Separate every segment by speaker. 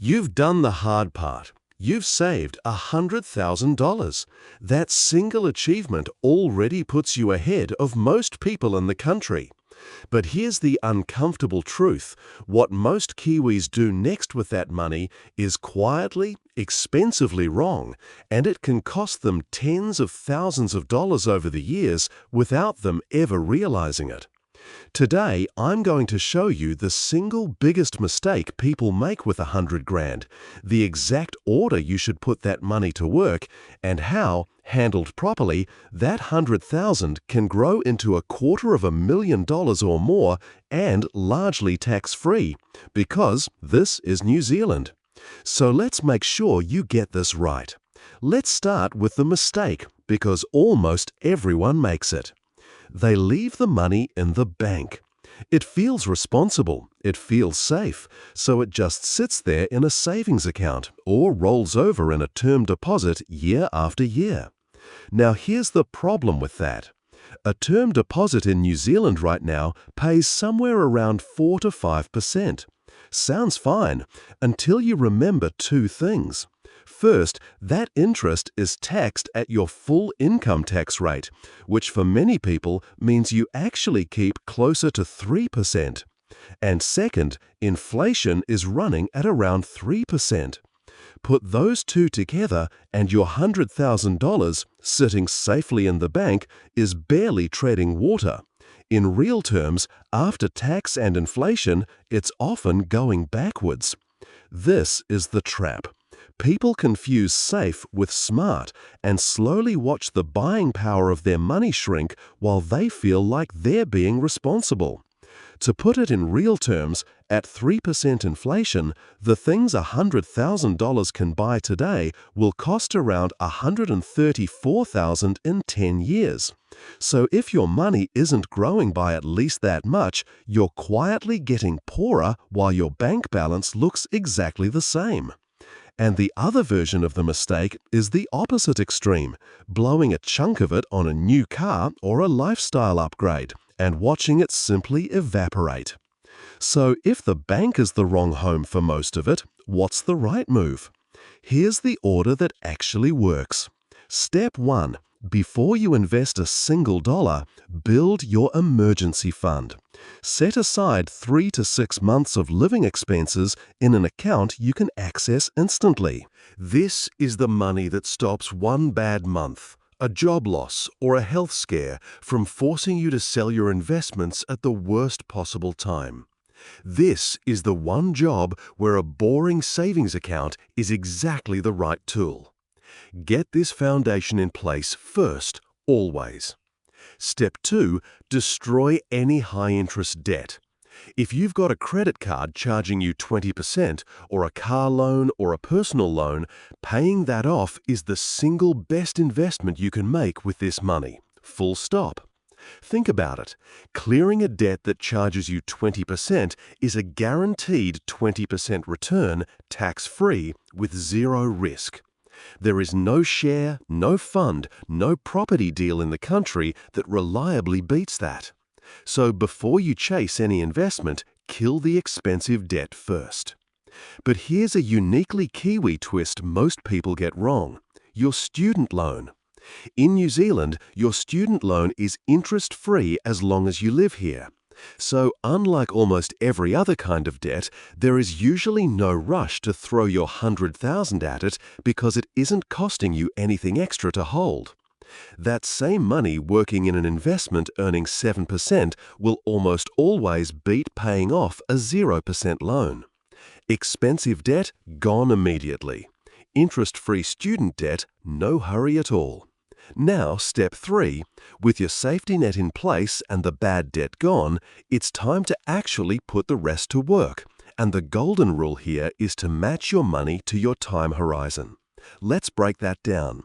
Speaker 1: You've done the hard part. You've saved $100,000. That single achievement already puts you ahead of most people in the country. But here's the uncomfortable truth. What most Kiwis do next with that money is quietly, expensively wrong, and it can cost them tens of thousands of dollars over the years without them ever realizing it. Today, I'm going to show you the single biggest mistake people make with $100,000, the exact order you should put that money to work, and how, handled properly, that $100,000 can grow into $250,000 or more and largely tax-free, because this is New Zealand. So let's make sure you get this right. Let's start with the mistake, because almost everyone makes it. They leave the money in the bank. It feels responsible, it feels safe, so it just sits there in a savings account or rolls over in a term deposit year after year. Now here's the problem with that. A term deposit in New Zealand right now pays somewhere around 4 to 5%. Sounds fine, until you remember two things. First, that interest is taxed at your full income tax rate, which for many people means you actually keep closer to 3%. And second, inflation is running at around 3%. Put those two together and your $100,000 sitting safely in the bank is barely treading water. In real terms, after tax and inflation, it's often going backwards. This is the trap. People confuse safe with smart and slowly watch the buying power of their money shrink while they feel like they're being responsible. To put it in real terms, at 3% inflation, the things $100,000 can buy today will cost around $134,000 in 10 years. So if your money isn't growing by at least that much, you're quietly getting poorer while your bank balance looks exactly the same. And the other version of the mistake is the opposite extreme, blowing a chunk of it on a new car or a lifestyle upgrade, and watching it simply evaporate. So if the bank is the wrong home for most of it, what's the right move? Here's the order that actually works. Step 1. Before you invest a single dollar, build your emergency fund. Set aside 3 to 6 months of living expenses in an account you can access instantly. This is the money that stops one bad month, a job loss, or a health scare from forcing you to sell your investments at the worst possible time. This is the one job where a boring savings account is exactly the right tool. Get this foundation in place first, always. Step 2. Destroy any high-interest debt. If you've got a credit card charging you 20%, or a car loan or a personal loan, paying that off is the single best investment you can make with this money. Full stop. Think about it. Clearing a debt that charges you 20% is a guaranteed 20% return, tax-free, with zero risk. There is no share, no fund, no property deal in the country that reliably beats that. So before you chase any investment, kill the expensive debt first. But here's a uniquely Kiwi twist most people get wrong: your student loan. In New Zealand, your student loan is interest-free as long as you live here. So, unlike almost every other kind of debt, there is usually no rush to throw your $100,000 at it because it isn't costing you anything extra to hold. That same money working in an investment earning 7% will almost always beat paying off a 0% loan. Expensive debt, gone immediately. Interest-free student debt, no hurry at all. Now, step 3. With your safety net in place and the bad debt gone, it's time to actually put the rest to work. And the golden rule here is to match your money to your time horizon. Let's break that down.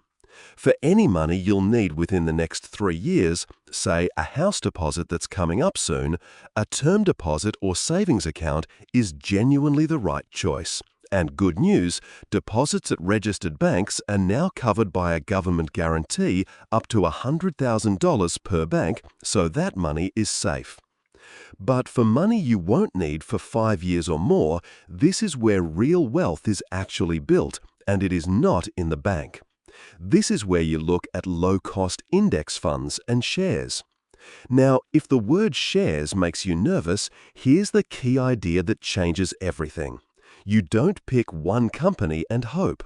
Speaker 1: For any money you'll need within the next 3 years, say a house deposit that's coming up soon, a term deposit or savings account is genuinely the right choice. And good news, deposits at registered banks are now covered by a government guarantee up to $100,000 per bank, so that money is safe. But for money you won't need for 5 years or more, this is where real wealth is actually built, and it is not in the bank. This is where you look at low-cost index funds and shares. Now, if the word shares makes you nervous, here's the key idea that changes everything. You don't pick one company and hope.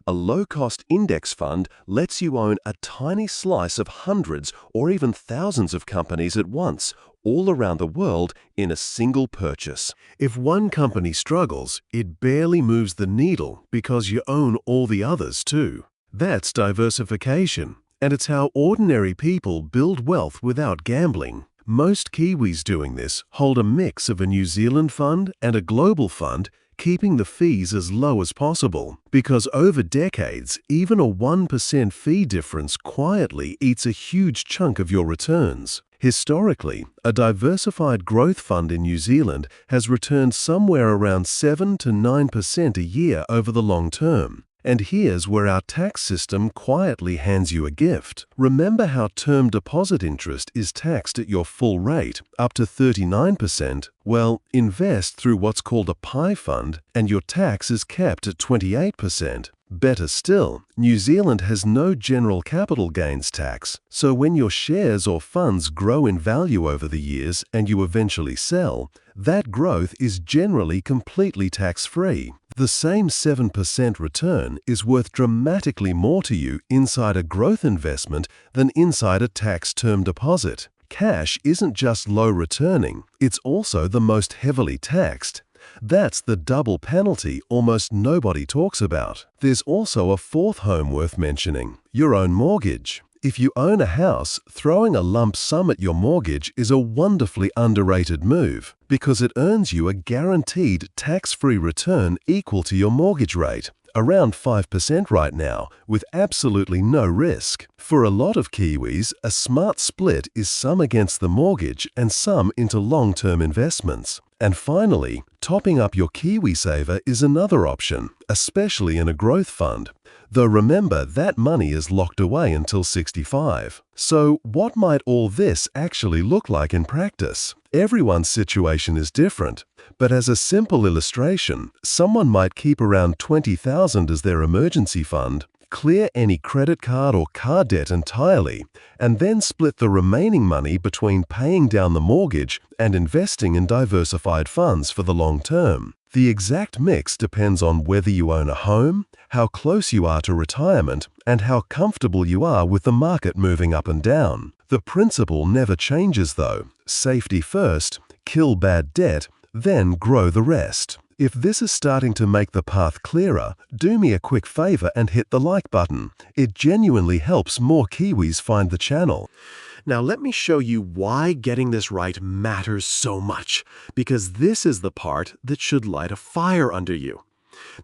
Speaker 1: A low-cost index fund lets you own a tiny slice of hundreds or even thousands of companies at once, all around the world in a single purchase. If one company struggles, it barely moves the needle because you own all the others too. That's diversification, and it's how ordinary people build wealth without gambling. Most Kiwis doing this hold a mix of a New Zealand fund and a global fund, keeping the fees as low as possible, because over decades, even a 1% fee difference quietly eats a huge chunk of your returns. Historically, a diversified growth fund in New Zealand has returned somewhere around 7 to 9% a year over the long term. And here's where our tax system quietly hands you a gift. Remember how term deposit interest is taxed at your full rate, up to 39%? Well, invest through what's called a PI fund, and your tax is kept at 28%. Better still, New Zealand has no general capital gains tax, so when your shares or funds grow in value over the years and you eventually sell, that growth is generally completely tax-free. The same 7% return is worth dramatically more to you inside a growth investment than inside a tax term deposit. Cash isn't just low returning, it's also the most heavily taxed. That's the double penalty almost nobody talks about. There's also a fourth home worth mentioning: your own mortgage. If you own a house, throwing a lump sum at your mortgage is a wonderfully underrated move because it earns you a guaranteed tax-free return equal to your mortgage rate, around 5% right now, with absolutely no risk. For a lot of Kiwis, a smart split is some against the mortgage and some into long-term investments. And finally, topping up your KiwiSaver is another option, especially in a growth fund. Though remember, that money is locked away until 65. So what might all this actually look like in practice? Everyone's situation is different, but as a simple illustration, someone might keep around $20,000 as their emergency fund, clear any credit card or car debt entirely, and then split the remaining money between paying down the mortgage and investing in diversified funds for the long term. The exact mix depends on whether you own a home, how close you are to retirement, and how comfortable you are with the market moving up and down. The principle never changes though: safety first, kill bad debt, then grow the rest. If this is starting to make the path clearer, do me a quick favor and hit the like button. It genuinely helps more Kiwis find the channel. Now let me show you why getting this right matters so much, because this is the part that should light a fire under you.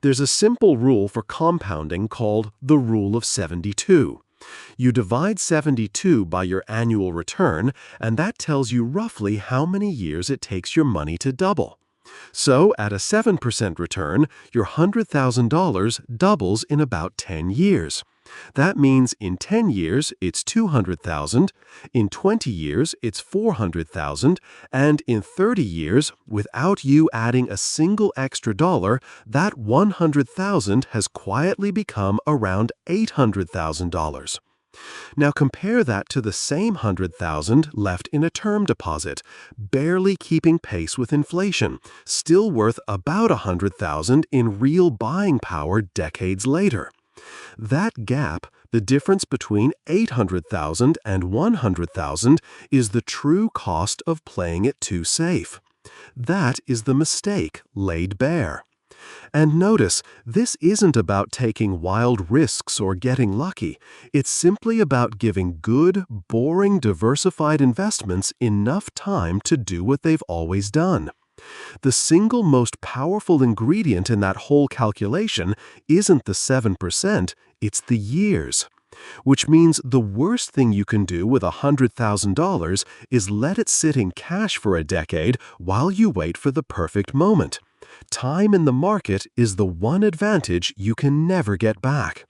Speaker 1: There's a simple rule for compounding called the Rule of 72. You divide 72 by your annual return, and that tells you roughly how many years it takes your money to double. So, at a 7% return, your $100,000 doubles in about 10 years. That means in 10 years, it's $200,000, in 20 years, it's $400,000, and in 30 years, without you adding a single extra dollar, that $100,000 has quietly become around $800,000. Now compare that to the same $100,000 left in a term deposit, barely keeping pace with inflation, still worth about $100,000 in real buying power decades later. That gap, the difference between $800,000 and $100,000, is the true cost of playing it too safe. That is the mistake laid bare. And notice, this isn't about taking wild risks or getting lucky. It's simply about giving good, boring, diversified investments enough time to do what they've always done. The single most powerful ingredient in that whole calculation isn't the 7%, it's the years. Which means the worst thing you can do with $100,000 is let it sit in cash for a decade while you wait for the perfect moment. Time in the market is the one advantage you can never get back.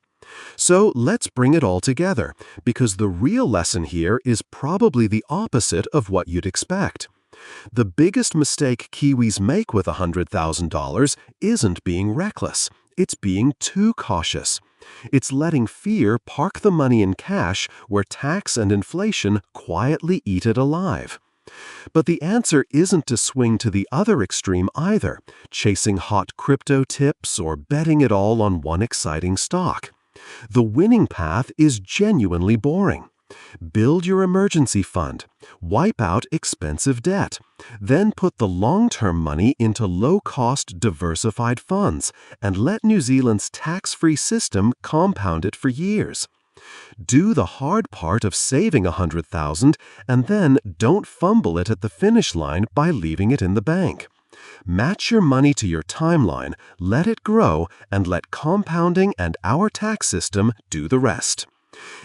Speaker 1: So let's bring it all together, because the real lesson here is probably the opposite of what you'd expect. The biggest mistake Kiwis make with $100,000 isn't being reckless. It's being too cautious. It's letting fear park the money in cash where tax and inflation quietly eat it alive. But the answer isn't to swing to the other extreme either, chasing hot crypto tips or betting it all on one exciting stock. The winning path is genuinely boring. Build your emergency fund, wipe out expensive debt, then put the long-term money into low-cost diversified funds and let New Zealand's tax-free system compound it for years. Do the hard part of saving $100,000 and then don't fumble it at the finish line by leaving it in the bank. Match your money to your timeline, let it grow, and let compounding and our tax system do the rest.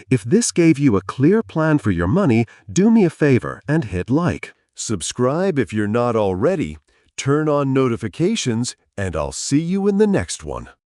Speaker 1: If this gave you a clear plan for your money, do me a favor and hit like. Subscribe if you're not already, turn on notifications, and I'll see you in the next one.